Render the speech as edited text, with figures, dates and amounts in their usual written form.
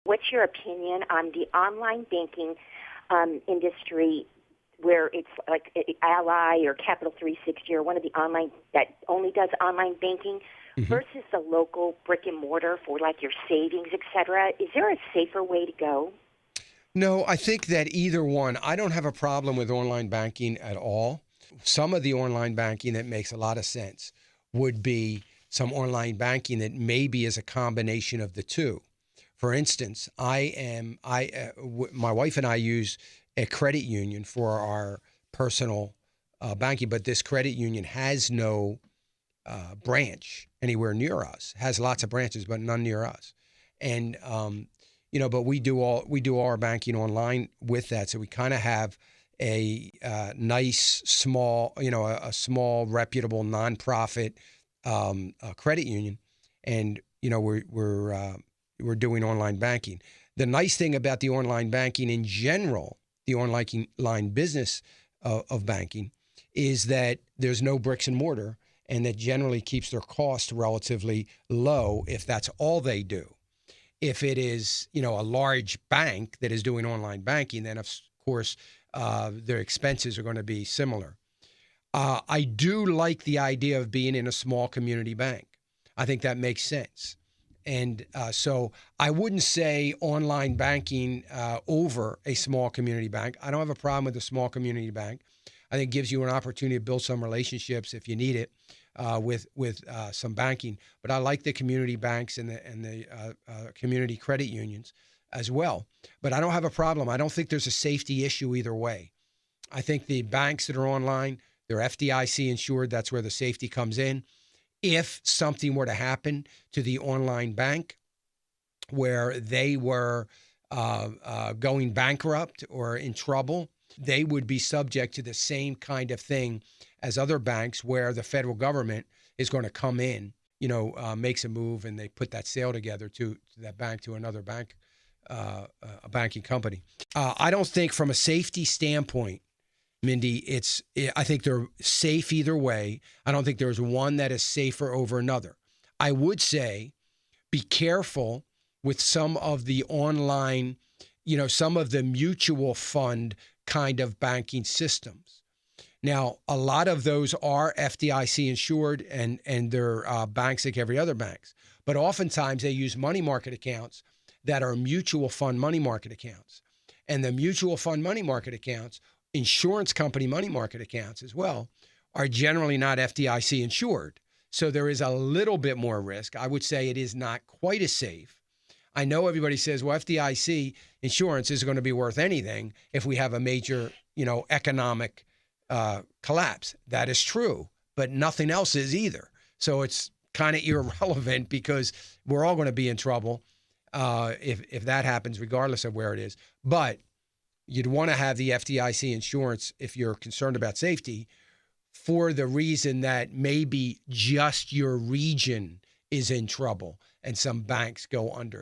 What's your opinion on the online banking industry, where it's like Ally or Capital 360 or one of the online that only does online banking versus the local brick and mortar for like your savings, et cetera? Is there a safer way to go? No, I think that either one, I don't have a problem with online banking at all. Some of the online banking that makes a lot of sense would be some online banking that maybe is a combination of the two. For instance, my wife and I use a credit union for our personal banking, but this credit union has no branch anywhere near us. Has lots of branches, but none near us. And but we do all our banking online with that. So we kind of have a nice small, a small reputable nonprofit credit union, and we're doing online banking. The nice thing about the online banking in general, the online business of banking, is that there's no bricks and mortar, and that generally keeps their cost relatively low if that's all they do. If it is, a large bank that is doing online banking, then of course their expenses are going to be similar. I do like the idea of being in a small community bank. I think that makes sense. And so I wouldn't say online banking over a small community bank. I don't have a problem with a small community bank. I think it gives you an opportunity to build some relationships if you need it with some banking. But I like the community banks and the community credit unions as well. But I don't have a problem. I don't think there's a safety issue either way. I think the banks that are online, they're FDIC insured. That's where the safety comes in. If something were to happen to the online bank where they were going bankrupt or in trouble, they would be subject to the same kind of thing as other banks, where the federal government is going to come in, makes a move, and they put that sale together to that bank to another bank, a banking company. I don't think from a safety standpoint, Mindy, I think they're safe either way. I don't think there's one that is safer over another. I would say be careful with some of the online, some of the mutual fund kind of banking systems. Now, a lot of those are FDIC insured and they're banks like every other banks. But oftentimes they use money market accounts that are mutual fund money market accounts. And the mutual fund money market accounts, insurance company money market accounts as well, are generally not FDIC insured. So there is a little bit more risk. I would say it is not quite as safe. I know everybody says, well, FDIC insurance isn't going to be worth anything if we have a major, economic collapse. That is true, but nothing else is either. So it's kind of irrelevant because we're all going to be in trouble if that happens, regardless of where it is. But you'd want to have the FDIC insurance if you're concerned about safety, for the reason that maybe just your region is in trouble and some banks go under.